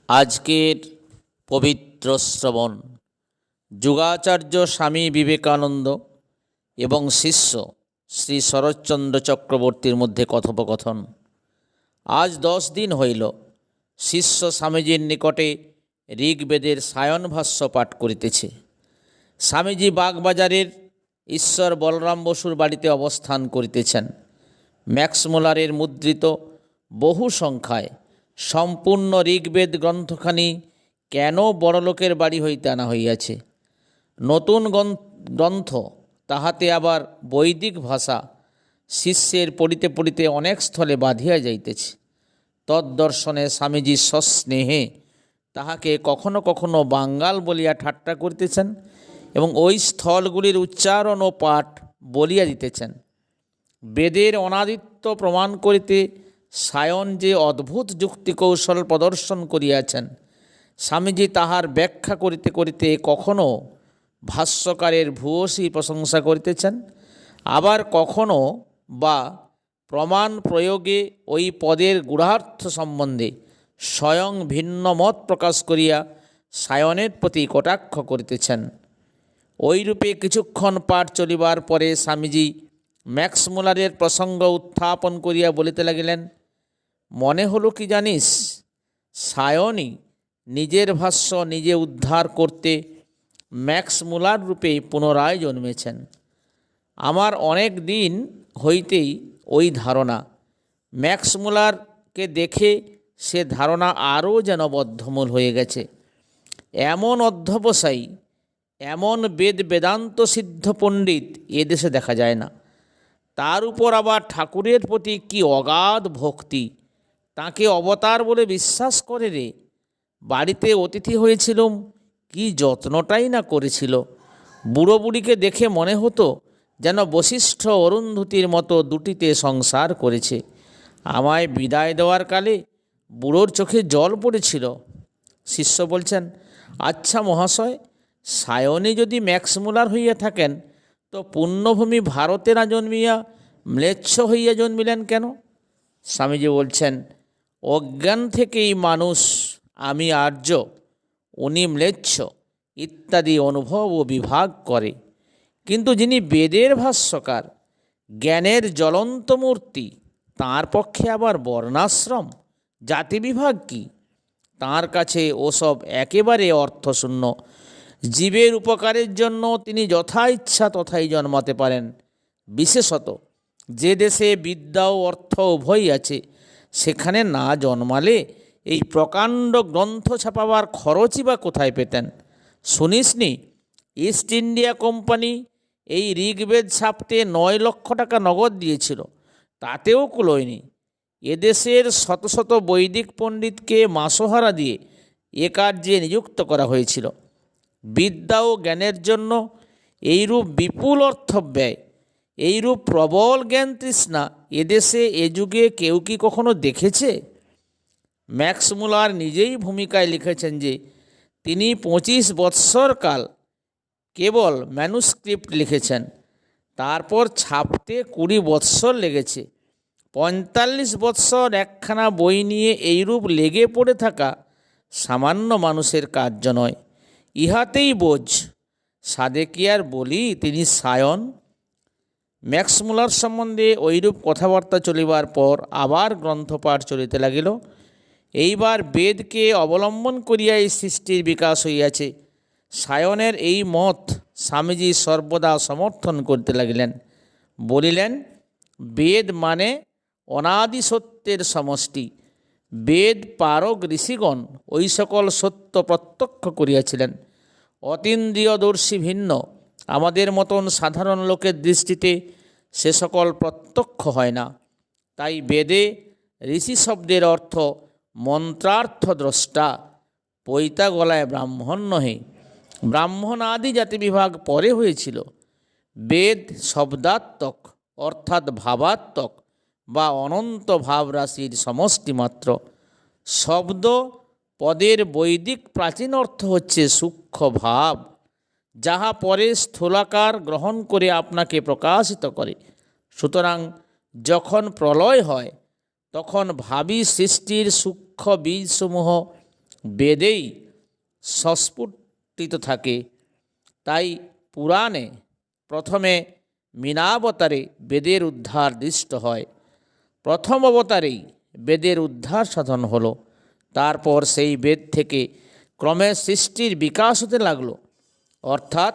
আজকের পবিত্র শ্রবণ যুগাচার্য স্বামী বিবেকানন্দ এবং শিষ্য শ্রী শরৎচন্দ্র চক্রবর্তীর মধ্যে কথোপকথন। আজ 10 দিন হইল শিষ্য স্বামীজীর নিকটে ঋগ্বেদের সায়ন ভাষ্য পাঠ করিতেছে। স্বামীজী বাগবাজারের ঈশ্বর বলরাম বসুর বাড়িতে অবস্থান করিতেছেন। ম্যাক্সমূলারের মুদ্রিত বহু সংখ্যায় সম্পূর্ণ ঋগ্বেদ গ্রন্থখানি কেন বড়লোকের বাড়ি হইতে আনা হইয়াছে? নতুন গ্রন্থ, তাহাতে আবার বৈদিক ভাষা শিষ্যের পড়িতে পড়িতে অনেক স্থলে বাঁধিয়া যাইতেছে। তদ্দর্শনে স্বামীজি সস্নেহে তাহাকে কখনো কখনো বাঙ্গাল বলিয়া ঠাট্টা করিতেছেন এবং ওই স্থলগুলির উচ্চারণ ও পাঠ বলিয়া দিতেছেন। বেদের অনাদিত্য প্রমাণ করিতে সায়ন যে অদ্ভুত যুক্তি কৌশল প্রদর্শন করিয়াছেন, স্বামীজি তাহার ব্যাখ্যা করিতে করিতে কখনো ভাষ্যকারের ভূয়সী প্রশংসা করিতেছেন, আবার কখনো বা প্রমাণ প্রয়োগে ওই পদের গূঢ়ার্থ সম্বন্ধে স্বয়ং ভিন্ন মত প্রকাশ করিয়া সায়নের প্রতি কটাক্ষ করিতেছেন। ওইরূপে কিছুক্ষণ পাঠ চলিবার পরে স্বামীজি ম্যাক্সমূলারের প্রসঙ্গ উত্থাপন করিয়া বলিতে লাগিলেন, মনে হলো কি জানিস, সায়নই নিজের ভাষ্য নিজে উদ্ধার করতে ম্যাক্সমূলার রূপে পুনরায় জন্মেছেন। আমার অনেক দিন হইতেই ওই ধারণা। ম্যাক্সমূলারকে দেখে সে ধারণা আরও যেন বদ্ধমূল হয়ে গেছে। এমন অধ্যবসায়ী, এমন বেদান্ত সিদ্ধ পণ্ডিত এদেশে দেখা যায় না। তার উপর আবার ঠাকুরের প্রতি কি অগাধ ভক্তি! তাকে অবতার বলে বিশ্বাস করে রে। বাড়িতে অতিথি হয়েছিলুম, কি যত্নটাই না করেছিল। বুড়ো বুড়িকে দেখে মনে হতো যেন বশিষ্ঠ অরুন্ধতির মতো দুটিতে সংসার করেছে। আমায় বিদায় দেওয়ার কালে বুড়োর চোখে জল পড়েছিল। শিষ্য বলছেন, আচ্ছা মহাশয়, সায়নী যদি ম্যাক্সমূলার হইয়া থাকেন তো পুণ্যভূমি ভারতে না জন্মিয়া ম্লেচ্ছ হইয়া জন্মিলেন কেন? স্বামীজি বলছেন, অজ্ঞান থেকেই মানুষ আমি আর্য, উনি ম্লেচ্ছ ইত্যাদি অনুভব ও বিভাগ করে। কিন্তু যিনি বেদের ভাষ্যকার, জ্ঞানের জ্বলন্ত মূর্তি, তাঁর পক্ষে আবার বর্ণাশ্রম জাতিবিভাগ কি? তাঁর কাছে ওসব একেবারে অর্থশূন্য। জীবের উপকারের জন্য তিনি যথা ইচ্ছা তথাই জন্মাতে পারেন। বিশেষত যে দেশে বিদ্যা ও অর্থ উভয়ই আছে, সেখানে না জন্মালে এই প্রকাণ্ড গ্রন্থ ছাপাবার খরচই বা কোথায় পেতেন? শুনিসনি, ইস্ট ইন্ডিয়া কোম্পানি এই ঋগ্বেদ ছাপতে 9 লক্ষ টাকা নগদ দিয়েছিল, তাতেও কুলোয়নি। এদেশের শত শত বৈদিক পণ্ডিতকে মাসোহারা দিয়ে এ কার্যে নিযুক্ত করা হয়েছিল। বিদ্যা ও জ্ঞানের জন্য এইরূপ বিপুল অর্থ ব্যয়, এইরূপ প্রবল জ্ঞান তৃষ্ণা এদেশে এ যুগে কেউ কি কখনো দেখেছে? ম্যাক্সমূলার নিজেই ভূমিকায় লিখেছেন যে তিনি 25 বৎসর কাল কেবল ম্যানুস্ক্রিপ্ট লিখেছেন, তারপর ছাপতে 20 বৎসর লেগেছে। 45 বৎসর একখানা বই নিয়ে এইরূপ লেগে পড়ে থাকা সামান্য মানুষের কার্য নয়। ইহাতেই বোঝ। সাধে কি আর বলি তিনি সায়ন? ম্যাক্সমূলার সম্বন্ধে ওইরূপ কথাবার্তা চলিবার পর আবার গ্রন্থপাঠ চলিতে লাগিল। এইবার বেদকে অবলম্বন করিয়া এই সৃষ্টির বিকাশ হইয়াছে। সায়নের এই মত স্বামীজি সর্বদা সমর্থন করতে লাগিলেন। বলিলেন, বেদ মানে অনাদি সত্যের সমষ্টি। বেদ পারক ঋষিগণ ওই সকল সত্য প্রত্যক্ষ করিয়াছিলেন। অতীন্দ্রিয়দর্শী ভিন্ন আমাদের মতন সাধারণ লোকের দৃষ্টিতে সে সকল প্রত্যক্ষ হয় না। তাই বেদে ঋষি শব্দের অর্থ মন্ত্রার্থ দ্রষ্টা। পৈতা গলায় ব্রাহ্মণ নহে। ব্রাহ্মণ আদি জাতি বিভাগ পরে হয়েছিল। বেদ শব্দাত্মক অর্থাৎ ভাবাত্মক বা অনন্ত ভাবরাশির সমষ্টি মাত্র। শব্দ পদের বৈদিক প্রাচীন অর্থ হচ্ছে সূক্ষ্ম ভাব, যাহা পরে স্থূলাকার গ্রহণ করে আপনাকে প্রকাশিত করে। সুতরাং যখন প্রলয় হয় তখন ভাবী সৃষ্টির সূক্ষ্ম বীজসমূহ বেদেই সস্ফুটিত থাকে। তাই পুরাণে প্রথমে মীনাবতারে বেদের উদ্ধার দৃষ্ট হয়। প্রথম অবতারেই বেদের উদ্ধার সাধন হলো। তারপর সেই বেদ থেকে ক্রমে সৃষ্টির বিকাশ হতে লাগলো। অর্থাৎ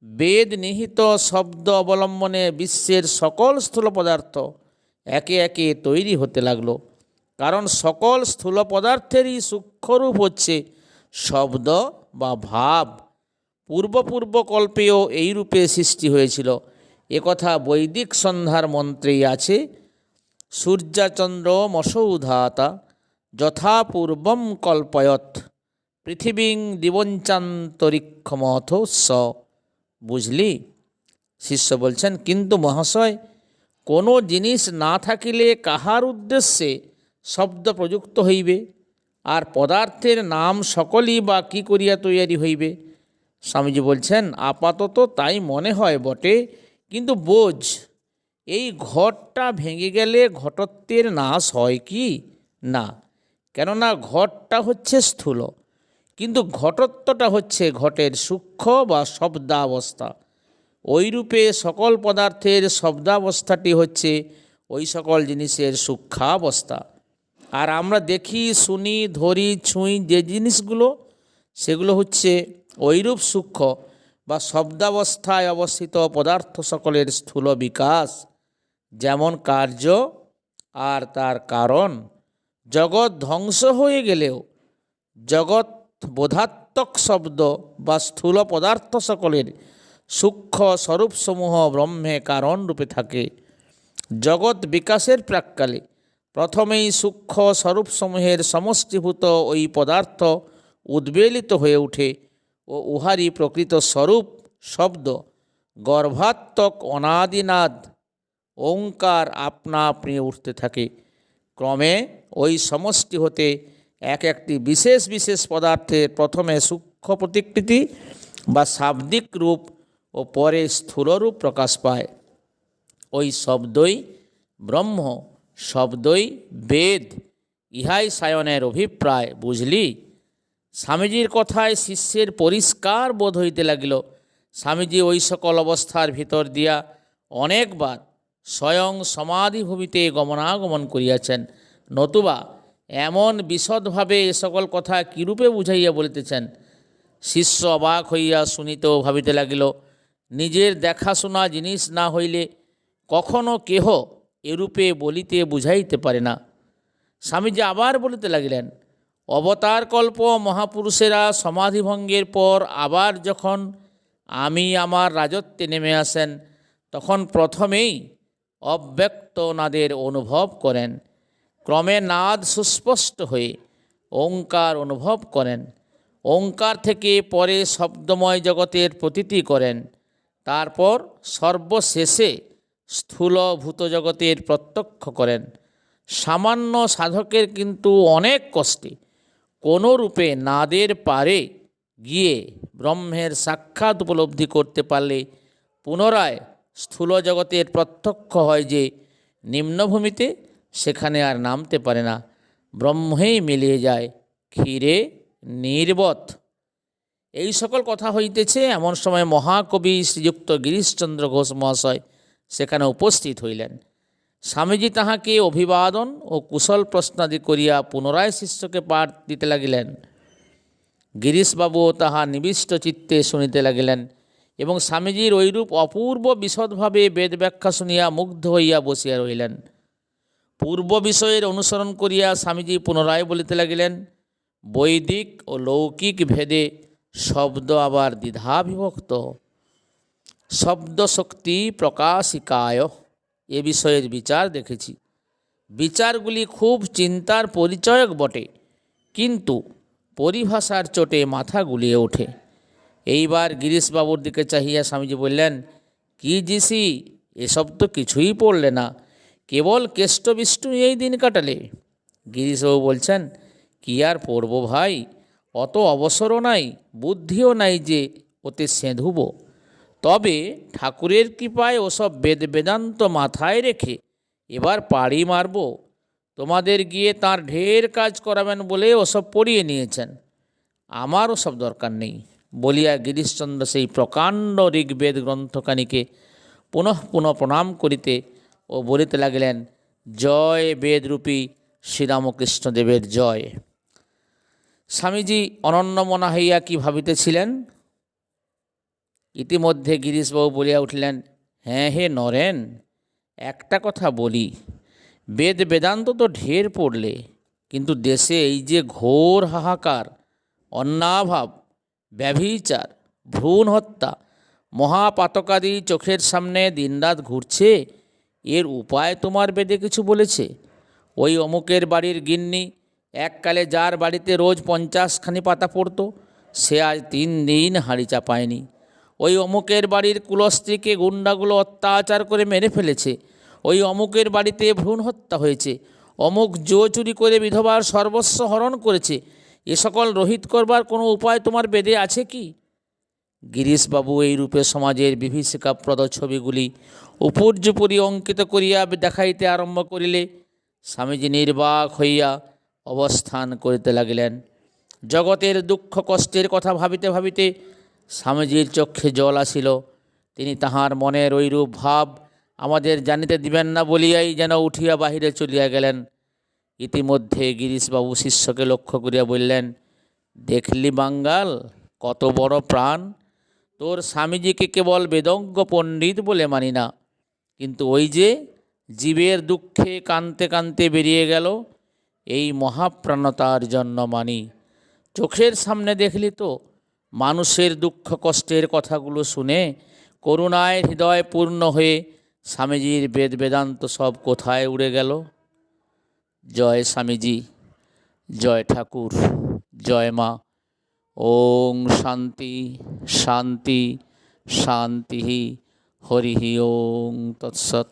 বেদ নিহিত শব্দ অবলম্বনে বিশ্বের সকল স্থূল পদার্থ একে একে তৈরি হতে লাগলো। কারণ সকল স্থূল পদার্থেরই সূক্ষ্মরূপ হচ্ছে শব্দ বা ভাব। পূর্ব কল্পেও এই রূপে সৃষ্টি হয়েছিল। একথা বৈদিক সন্ধ্যার মন্ত্রেই আছে। সূর্যাচন্দ্রমসৌধাতা যথা পূর্বম কল্পয়ত পৃথিবীং দিবঞ্চান্তরিক্ষমথ স। বুঝলি? শিষ্য বলছেন, কিন্তু মহাশয়, কোনো জিনিস না থাকিলে কাহার উদ্দেশ্যে শব্দ প্রযুক্ত হইবে? আর পদার্থের নাম সকলই বা কী করিয়া তৈয়ারি হইবে? স্বামীজি বলছেন, আপাতত তাই মনে হয় বটে, কিন্তু বোঝ, এই ঘটটা ভেঙে গেলে ঘটত্বের নাশ হয় কি? না, কেননা ঘটটা হচ্ছে স্থূল, কিন্তু ঘটত্বটা হচ্ছে ঘটের সূক্ষ্ম বা শব্দাবস্থা। ওইরূপে সকল পদার্থের শব্দাবস্থাটি হচ্ছে ওই সকল জিনিসের সূক্ষ্মাবস্থা। আর আমরা দেখি, শুনি, ধরি, ছুঁই যে জিনিসগুলো, সেগুলো হচ্ছে ওইরূপ সূক্ষ্ম বা শব্দাবস্থায় অবস্থিত পদার্থ সকলের স্থূল বিকাশ। যেমন কার্য আর তার কারণ। জগৎ ধ্বংস হয়ে গেলেও জগৎ বোধাত্মক শব্দ বা স্থূল পদার্থ সকলের সূক্ষ্ম স্বরূপসমূহ ব্রহ্মে কারণ রূপে থাকে। জগৎ বিকাশের প্রাক্কালে প্রথমেই সূক্ষ্ম স্বরূপসমূহের সমষ্টিভূত ওই পদার্থ উদ্বেলিত হয়ে ওঠে ও উহারই প্রকৃত স্বরূপ শব্দ গর্ভাত্মক অনাদিনাদ ওঙ্কার আপনা আপনি উঠতে থাকে। ক্রমে ওই সমষ্টি হতে এক একটি বিশেষ বিশেষ পদার্থের প্রথমে সূক্ষ্ম প্রতিকৃতি বা শাব্দিক রূপ ও পরে স্থূলরূপ প্রকাশ পায়। ওই শব্দই ব্রহ্ম, শব্দই বেদ, ইহাই সায়নের অভিপ্রায়। বুঝলি? স্বামীজির কথায় শিষ্যের পরিষ্কার বোধ হইতে লাগিল। স্বামীজি ওই সকল অবস্থার ভিতর দিয়া অনেকবার স্বয়ং সমাধিভূমিতে গমনাগমন করিয়াছেন, নতুবা এমন বিশদভাবে এ সকল কথা কীরূপে বুঝাইয়া বলিতেছেন? শিষ্য অবাক হইয়া শুনিত ও ভাবিতে লাগিল, নিজের দেখাশোনা জিনিস না হইলে কখনো কেহ এরূপে বলিতে বুঝাইতে পারে না। স্বামীজি আবার বলিতে লাগিলেন, অবতার কল্প মহাপুরুষেরা সমাধিভঙ্গের পর আবার যখন আমি আমার রাজত্বে নেমে আসেন, তখন প্রথমেই অব্যক্ত নাদের অনুভব করেন। ক্রমে নাদ সুস্পষ্ট হয়ে ওঙ্কার অনুভব করেন। ওঙ্কার থেকে পরে শব্দময় জগতের প্রতীতি করেন। তারপর সর্বশেষে স্থূলভূত জগতের প্রত্যক্ষ করেন। সামান্য সাধকের কিন্তু অনেক কষ্টে কোনো রূপে নাদের পারে গিয়ে ব্রহ্মের সাক্ষাৎ উপলব্ধি করতে পারলে পুনরায় স্থূল জগতের প্রত্যক্ষ হয় যে নিম্নভূমিতে, সেখানে আর নামতে পারে না, ব্রহ্মেই মিলিয়ে যায়, ক্ষীরে নির্বত। এই সকল কথা হইতেছে। এমন সময় মহাকবি শ্রীযুক্ত গিরিশচন্দ্র ঘোষ মহাশয় সেখানে উপস্থিত হইলেন। স্বামীজি তাহাকে অভিবাদন ও কুশল প্রশ্নাদি করিয়া পুনরায় শিষ্যকে পাঠ দিতে লাগিলেন। গিরিশবাবুও তাহা নিবিষ্ট চিত্তে শুনিতে লাগিলেন এবং স্বামীজির ঐরূপ অপূর্ব বিশদভাবে বেদ ব্যাখ্যা শুনিয়া মুগ্ধ হইয়া বসিয়া রহিলেন। পূর্ব বিষয়ের অনুসরণ করিয়া স্বামীজি পুনরায় বলিতে লাগিলেন, বৈদিক ও লৌকিক ভেদে শব্দ আবার দ্বিধাবিভক্ত। শব্দশক্তি প্রকাশিকায় এ বিষয়ের বিচার দেখেছি। বিচারগুলি খুব চিন্তার পরিচয়ক বটে, কিন্তু পরিভাষার চোটে মাথা গুলিয়ে ওঠে। এইবার গিরিশবাবুর দিকে চাহিয়া স্বামীজি বললেন, কি জিসি, এসব তো কিছুই পড়লে না, কেবল কেষ্টবিষ্টু এই দিন কাটালে। গিরিশবাবু বলছেন, কি আর পড়ব ভাই, অত অবসরও নাই, বুদ্ধিও নাই যে ওতে সেঁধুব। তবে ঠাকুরের কৃপায় ওসব বেদ বেদান্ত মাথায় রেখে এবার পাড়ি মারব। তোমাদের গিয়ে তার ঢের কাজ করাবেন বলে ওসব পড়িয়ে নিয়েছেন, আমার ওসব দরকার নেই বলিয়া গিরিশচন্দ্র সেই প্রকাণ্ড ঋগ্বেদ গ্রন্থখানিকে পুনঃ পুনঃ প্রণাম করিতে ও বলিতে লাগিলেন, জয় বেদরূপী শ্রীরামকৃষ্ণদেবের জয়। স্বামীজি অনন্যমনা হইয়া কি ভাবিতেছিলেন, ইতিমধ্যে গিরিশবাবু বলিয়া উঠিলেন, হ্যাঁ হে নরেন, একটা কথা বলি, বেদ বেদান্ত তো ঢের পড়লে, কিন্তু দেশে এই যে ঘোর হাহাকার, অন্নাভাব, ব্যভিচার, ভ্রূণ হত্যা, মহাপাতকাদি চোখের সামনে দিনরাত ঘুরছে, এর উপায় তোমার বেদে কিছু বলেছে? ওই অমুকের বাড়ির গিন্নি এককালে যার বাড়িতে রোজ 50খানি পাতা পড়তো, সে আজ 3 দিন হাঁড়ি চাপায়নি। ওই অমুকের বাড়ির কুলস্ত্রীকে গুন্ডাগুলো অত্যাচার করে মেরে ফেলেছে। ওই অমুকের বাড়িতে ভ্রূণ হত্যা হয়েছে। অমুক জো চুরি করে বিধবার সর্বস্ব হরণ করেছে। এ সকল রহিত করবার কোনো উপায় তোমার বেদে আছে কি? গিরিশবাবু এই রূপে সমাজের বিভীষিকাপ্রদ ছবিগুলি উপর্যুপরি অঙ্কিত করিয়া দেখাইতে আরম্ভ করিলে স্বামীজি নির্বাক হইয়া অবস্থান করিতে লাগিলেন। জগতের দুঃখ কষ্টের কথা ভাবিতে ভাবিতে স্বামীজির চক্ষে জল আসিল। তিনি তাহার মনের ঐরূপ ভাব আমাদের জানিতে দিবেন না বলিয়াই যেন উঠিয়া বাহিরে চলিয়া গেলেন। ইতিমধ্যে গিরিশবাবু শিষ্যকে লক্ষ্য করিয়া বললেন, দেখলি বাঙ্গাল, কত বড় প্রাণ! তোর স্বামীজিকে কেবল বেদজ্ঞ পণ্ডিত বলে মানি না, কিন্তু ওই যে জীবের দুঃখে কানতে কানতে বেরিয়ে গেল, এই মহাপ্রাণতার জন্য মানি। চোখের সামনে দেখলি তো, মানুষের দুঃখ কষ্টের কথাগুলো শুনে করুণায় হৃদয় পূর্ণ হয়ে স্বামীজির বেদ বেদান্ত সব কোথায় উড়ে গেল। জয় স্বামীজি, জয় ঠাকুর, জয় মা। ওং শান্তি শান্তি শান্তি। হরি ওং তৎসৎ।